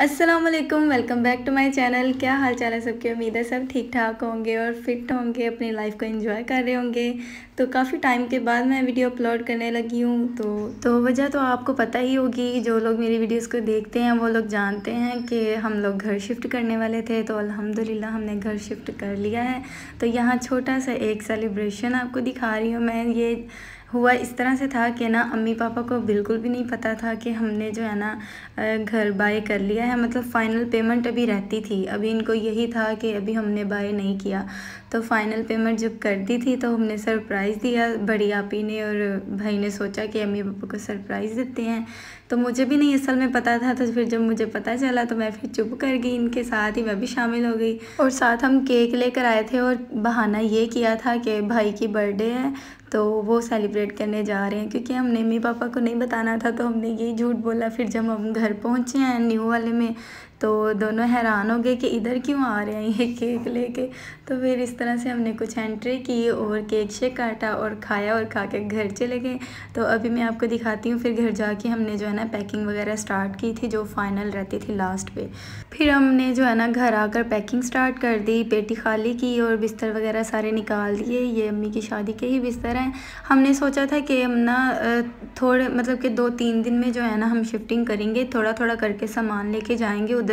अस्सलाम वालेकुम, welcome back to my channel. क्या हाल चाल है सबके? उम्मीद है सब ठीक ठाक होंगे और फिट होंगे, अपनी लाइफ को एंजॉय कर रहे होंगे। तो काफ़ी टाइम के बाद मैं वीडियो अपलोड करने लगी हूँ। तो वजह तो आपको पता ही होगी, जो लोग मेरी वीडियोस को देखते हैं वो लोग जानते हैं कि हम लोग घर शिफ्ट करने वाले थे। तो अल्हम्दुलिल्लाह हमने घर शिफ्ट कर लिया है। तो यहाँ छोटा सा एक सेलिब्रेशन आपको दिखा रही हूँ मैं। ये हुआ इस तरह से था कि ना अम्मी पापा को बिल्कुल भी नहीं पता था कि हमने जो है ना घर बाय कर लिया है। मतलब फ़ाइनल पेमेंट अभी रहती थी, अभी इनको यही था कि अभी हमने बाय नहीं किया। तो फ़ाइनल पेमेंट जब कर दी थी तो हमने सरप्राइज़ दिया, बड़ी आपी ने और भाई ने सोचा कि अम्मी पापा को सरप्राइज़ देते हैं। तो मुझे भी नहीं असल में पता था। तो फिर जब मुझे पता चला तो मैं फिर चुप कर गई, इनके साथ ही मैं भी शामिल हो गई। और साथ हम केक लेकर आए थे और बहाना ये किया था कि भाई की बर्थडे है तो वो सेलिब्रेट करने जा रहे हैं, क्योंकि हमने मम्मी पापा को नहीं बताना था। तो हमने यही झूठ बोला। फिर जब हम घर पहुँचे हैं न्यू वाले में तो दोनों हैरान हो गए कि इधर क्यों आ रहे हैं ये केक लेके। तो फिर इस तरह से हमने कुछ एंट्री की और केक शेक काटा और खाया और खा के घर चले गए। तो अभी मैं आपको दिखाती हूँ। फिर घर जाके हमने जो है ना पैकिंग वगैरह स्टार्ट की थी, जो फाइनल रहती थी लास्ट पे। फिर हमने जो है ना घर आकर पैकिंग स्टार्ट कर दी, पेटी खाली की और बिस्तर वगैरह सारे निकाल दिए। ये अम्मी की शादी के ही बिस्तर हैं। हमने सोचा था कि हम ना थोड़े मतलब कि 2-3 दिन में जो है ना हम शिफ्टिंग करेंगे, थोड़ा थोड़ा करके सामान लेके जाएंगे,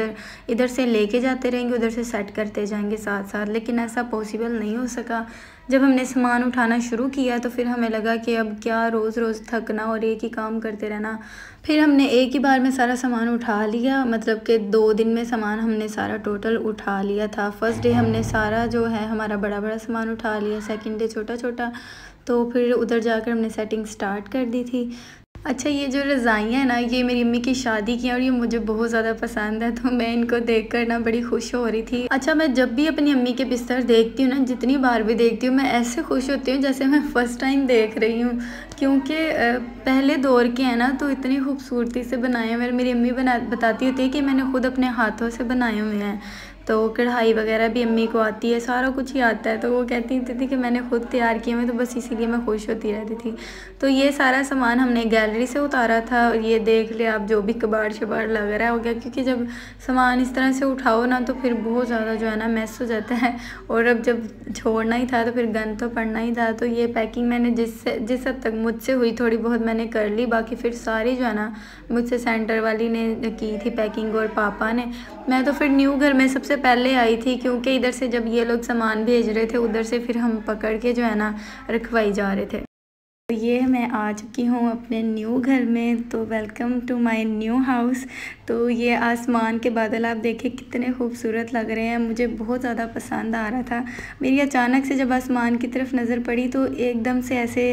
इधर से लेके जाते रहेंगे, उधर से सेट करते जाएंगे साथ साथ। लेकिन ऐसा पॉसिबल नहीं हो सका। जब हमने सामान उठाना शुरू किया तो फिर हमें लगा कि अब क्या रोज़ रोज़ थकना और एक ही काम करते रहना। फिर हमने एक ही बार में सारा सामान उठा लिया, मतलब कि 2 दिन में सामान हमने सारा टोटल उठा लिया था। फर्स्ट डे हमने सारा जो है हमारा बड़ा बड़ा सामान उठा लिया, सेकंड डे छोटा छोटा। तो फिर उधर जाकर हमने सेटिंग स्टार्ट कर दी थी। अच्छा, ये जो रज़ाइयाँ हैं ना, ये मेरी अम्मी की शादी की हैं और ये मुझे बहुत ज़्यादा पसंद है। तो मैं इनको देखकर ना बड़ी खुश हो रही थी। अच्छा, मैं जब भी अपनी अम्मी के बिस्तर देखती हूँ ना, जितनी बार भी देखती हूँ, मैं ऐसे खुश होती हूँ जैसे मैं फ़र्स्ट टाइम देख रही हूँ। क्योंकि पहले दौर के हैं ना तो इतनी खूबसूरती से बनाए हुए। मेरी अम्मी बताती होती है कि मैंने खुद अपने हाथों से बनाए हुए हैं। तो कढ़ाई वगैरह भी अम्मी को आती है, सारा कुछ ही आता है। तो वो कहती थी कि मैंने खुद तैयार किए हुए, तो बस इसीलिए मैं खुश होती रहती थी। तो ये सारा सामान हमने गैलरी से उतारा था। ये देख लिया आप, जो भी कबाड़ शबाड़ लग रहा हो गया, क्योंकि जब सामान इस तरह से उठाओ ना तो फिर बहुत ज़्यादा जो है ना मैस हो जाता है। और अब जब छोड़ना ही था तो फिर गंद तो पड़ना ही था। तो ये पैकिंग मैंने जिस हद तक मुझसे हुई थोड़ी बहुत मैंने कर ली। बाकी फिर सारी जो है ना मुझसे सेंटर वाली ने की थी पैकिंग और पापा ने। मैं तो फिर न्यू घर में सबसे पहले आई थी, क्योंकि इधर से जब ये लोग सामान भेज रहे थे उधर से फिर हम पकड़ के जो है ना रखवाई जा रहे थे। तो ये मैं आ चुकी हूँ अपने न्यू घर में। तो welcome to my new house. तो ये आसमान के बादल आप देखें कितने खूबसूरत लग रहे हैं, मुझे बहुत ज़्यादा पसंद आ रहा था। मेरी अचानक से जब आसमान की तरफ नज़र पड़ी तो एकदम से ऐसे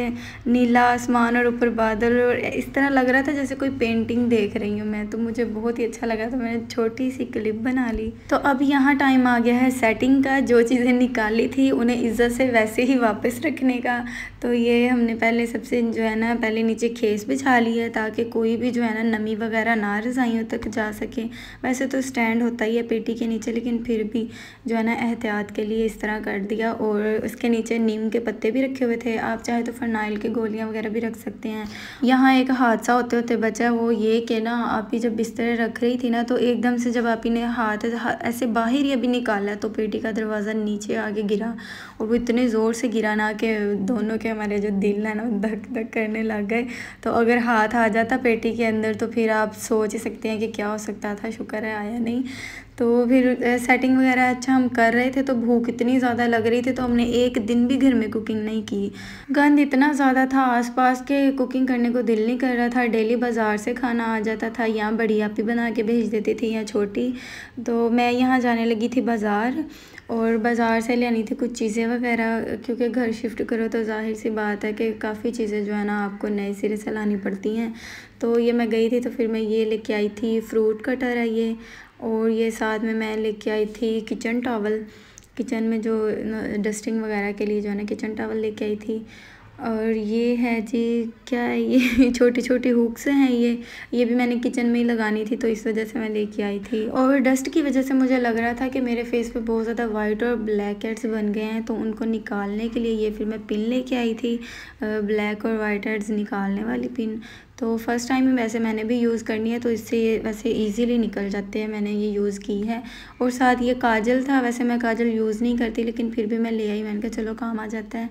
नीला आसमान और ऊपर बादल, और इस तरह लग रहा था जैसे कोई पेंटिंग देख रही हूँ मैं। तो मुझे बहुत ही अच्छा लगा, तो मैंने छोटी सी क्लिप बना ली। तो अब यहाँ टाइम आ गया है सेटिंग का। जो चीज़ें निकाली थी उन्हें इज्जत से वैसे ही वापस रखने का। तो ये हमने पहले सबसे जो है ना पहले नीचे खेस बिछा लिया, ताकि कोई भी जो है ना नमी वगैरह ना रज़ाइयों तक जा सके। वैसे तो स्टैंड होता ही है पेटी के नीचे, लेकिन फिर भी जो है ना एहतियात के लिए इस तरह कर दिया। और उसके नीचे नीम के पत्ते भी रखे हुए थे, आप चाहे तो फरनाइल की गोलियां वगैरह भी रख सकते हैं। यहाँ एक हादसा होते होते बचा, वो ये कि ना आप ही जब बिस्तर रख रही थी ना तो एकदम से जब आप ही ने हाथ ऐसे बाहर ही अभी निकाला तो पेटी का दरवाज़ा नीचे आके गिरा। और वो इतने ज़ोर से गिरा ना कि दोनों के हमारे जो दिल है ना धक धक करने लग गए। तो अगर हाथ आ जाता पेटी के अंदर तो फिर आप सोच ही सकते हैं कि क्या हो सकता था। शुक्र है आया नहीं। तो फिर सेटिंग वगैरह अच्छा हम कर रहे थे, तो भूख इतनी ज़्यादा लग रही थी तो हमने एक दिन भी घर में कुकिंग नहीं की। गंद इतना ज़्यादा था आसपास के, कुकिंग करने को दिल नहीं कर रहा था। डेली बाज़ार से खाना आ जाता था, यहाँ बड़ी आपी बना के भेज देती थी, यहाँ छोटी। तो मैं यहाँ जाने लगी थी बाज़ार, और बाज़ार से लेनी थी कुछ चीज़ें वगैरह, क्योंकि घर शिफ्ट करो तो जाहिर सी बात है कि काफ़ी चीज़ें जो है ना आपको नए सिरे से लानी पड़ती हैं। तो ये मैं गई थी तो फिर मैं ये लेके आई थी, फ्रूट कटर है ये। और ये साथ में मैं लेके आई थी किचन टॉवल, किचन में जो डस्टिंग वगैरह के लिए जो है ना किचन टॉवल लेके आई थी। और ये है जी, क्या है ये छोटी छोटी हुक्स हैं ये भी मैंने किचन में ही लगानी थी, तो इस वजह से मैं लेके आई थी। और डस्ट की वजह से मुझे लग रहा था कि मेरे फेस पे बहुत ज़्यादा वाइट और ब्लैक हेड्स बन गए हैं, तो उनको निकालने के लिए ये फिर मैं पिन लेके आई थी, ब्लैक और वाइट हेड्स निकालने वाली पिन। तो फ़र्स्ट टाइम में वैसे मैंने भी यूज़ करनी है, तो इससे ये वैसे इजीली निकल जाते हैं। मैंने ये यूज़ की है। और साथ ये काजल था, वैसे मैं काजल यूज़ नहीं करती लेकिन फिर भी मैं ले आई, मैंने कहा चलो काम आ जाता है।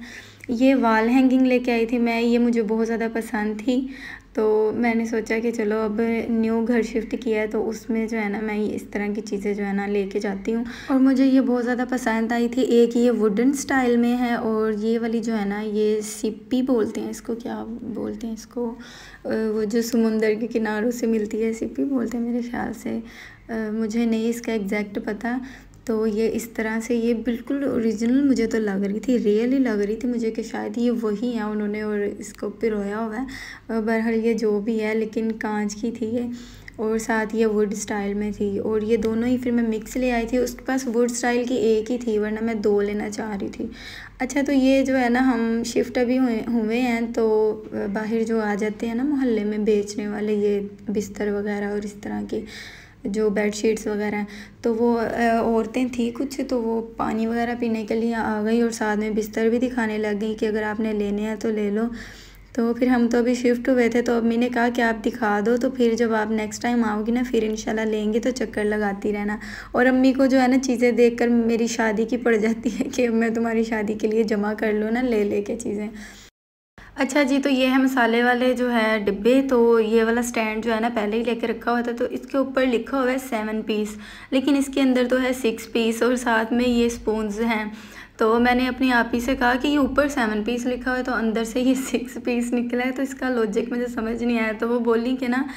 ये वाल हैंगिंग लेके आई थी मैं, ये मुझे बहुत ज़्यादा पसंद थी, तो मैंने सोचा कि चलो अब न्यू घर शिफ्ट किया है तो उसमें जो है ना मैं इस तरह की चीज़ें जो है ना लेके जाती हूँ। और मुझे ये बहुत ज़्यादा पसंद आई थी। एक ये वुडन स्टाइल में है और ये वाली जो है ना ये सिप्पी बोलते हैं इसको, क्या बोलते हैं इसको, वो जो समुंदर के किनारों से मिलती है, सिप्पी बोलते हैं मेरे ख्याल से, मुझे नहीं इसका एग्जैक्ट पता। तो ये इस तरह से ये बिल्कुल ओरिजिनल मुझे तो लग रही थी, रियली लग रही थी मुझे कि शायद ये वही है उन्होंने और इसको पिरोया हुआ है। बहरहाल ये जो भी है, लेकिन कांच की थी ये और साथ ये वुड स्टाइल में थी। और ये दोनों ही फिर मैं मिक्स ले आई थी। उसके पास वुड स्टाइल की एक ही थी, वरना मैं 2 लेना चाह रही थी। अच्छा, तो ये जो है ना हम शिफ्ट अभी हुए हैं, तो बाहर जो आ जाते हैं ना मोहल्ले में बेचने वाले ये बिस्तर वगैरह और इस तरह के जो बेडशीट्स वगैरह हैं, तो वो औरतें थी कुछ, तो वो पानी वगैरह पीने के लिए आ गई और साथ में बिस्तर भी दिखाने लग गई कि अगर आपने लेने हैं तो ले लो। तो फिर हम तो अभी शिफ्ट हुए थे, तो अम्मी ने कहा कि आप दिखा दो, तो फिर जब आप नेक्स्ट टाइम आओगी ना फिर इंशाल्लाह लेंगे तो चक्कर लगाती रहना। और अम्मी को जो है ना चीज़ें देखकर मेरी शादी की पड़ जाती है कि मैं तुम्हारी शादी के लिए जमा कर लूँ ना ले के चीज़ें। अच्छा जी, तो ये है मसाले वाले जो है डिब्बे। तो ये वाला स्टैंड जो है ना पहले ही लेके रखा हुआ था, तो इसके ऊपर लिखा हुआ है 7 पीस, लेकिन इसके अंदर तो है 6 पीस और साथ में ये स्पून्स हैं। तो मैंने अपनी आप ही से कहा कि ये ऊपर 7 पीस लिखा हुआ है तो अंदर से ये 6 पीस निकला है, तो इसका लॉजिक मुझे समझ नहीं आया। तो वो बोली कि ना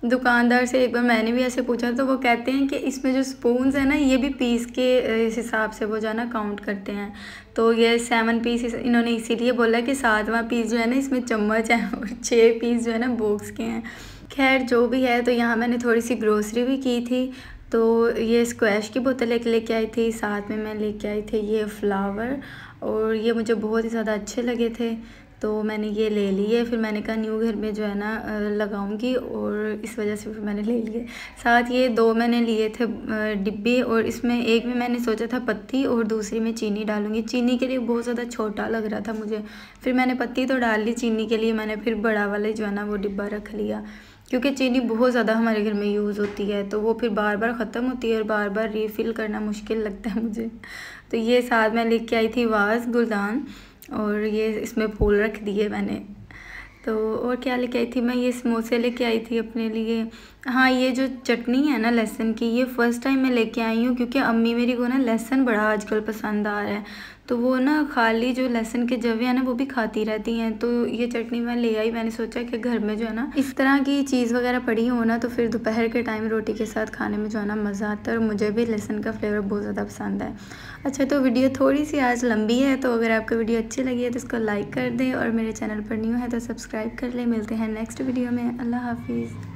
दुकानदार से एक बार मैंने भी ऐसे पूछा, तो वो कहते हैं कि इसमें जो स्पून्स है ना ये भी पीस के इस हिसाब से वो जो है ना काउंट करते हैं। तो ये 7 पीस इन्होंने इसीलिए बोला कि 7वां पीस जो है ना इसमें चम्मच है और 6 पीस जो है ना बॉक्स के हैं। खैर जो भी है, तो यहाँ मैंने थोड़ी सी ग्रोसरी भी की थी। तो ये स्क्वैश की बोतल एक लेके आई थी, साथ में मैं लेके आई थी ये फ्लावर, और ये मुझे बहुत ही ज़्यादा अच्छे लगे थे तो मैंने ये ले लिए। फिर मैंने कहा न्यू घर में जो है ना लगाऊंगी, और इस वजह से फिर मैंने ले लिए। साथ ये 2 मैंने लिए थे डिब्बे, और इसमें एक में मैंने सोचा था पत्ती और दूसरी में चीनी डालूंगी। चीनी के लिए बहुत ज़्यादा छोटा लग रहा था मुझे, फिर मैंने पत्ती तो डाल ली, चीनी के लिए मैंने फिर बड़ा वाले जो है ना वो डिब्बा रख लिया, क्योंकि चीनी बहुत ज़्यादा हमारे घर में यूज़ होती है, तो वो फिर बार बार ख़त्म होती है और बार बार रीफ़िल करना मुश्किल लगता है मुझे। तो ये साथ में लेके आई थी वाज गुलदान, और ये इसमें फूल रख दिए मैंने। तो और क्या लेके आई थी मैं, ये समोसे लेके आई थी अपने लिए। हाँ, ये जो चटनी है ना लहसुन की, ये फ़र्स्ट टाइम मैं लेके आई हूँ, क्योंकि अम्मी मेरी को ना लहसुन बड़ा आजकल पसंद आ रहा है, तो वो ना खाली जो लहसुन के जवे हैं ना वो भी खाती रहती हैं। तो ये चटनी मैं ले आई, मैंने सोचा कि घर में जो है ना इस तरह की चीज़ वगैरह पड़ी हो ना, तो फिर दोपहर के टाइम रोटी के साथ खाने में जो है ना मज़ा आता है, और मुझे भी लहसुन का फ्लेवर बहुत ज़्यादा पसंद है। अच्छा, तो वीडियो थोड़ी सी आज लंबी है, तो अगर आपको वीडियो अच्छी लगी है तो इसको लाइक कर दें, और मेरे चैनल पर न्यू है तो सब्सक्राइब कर लें। मिलते हैं नेक्स्ट वीडियो में। अल्लाह हाफिज़।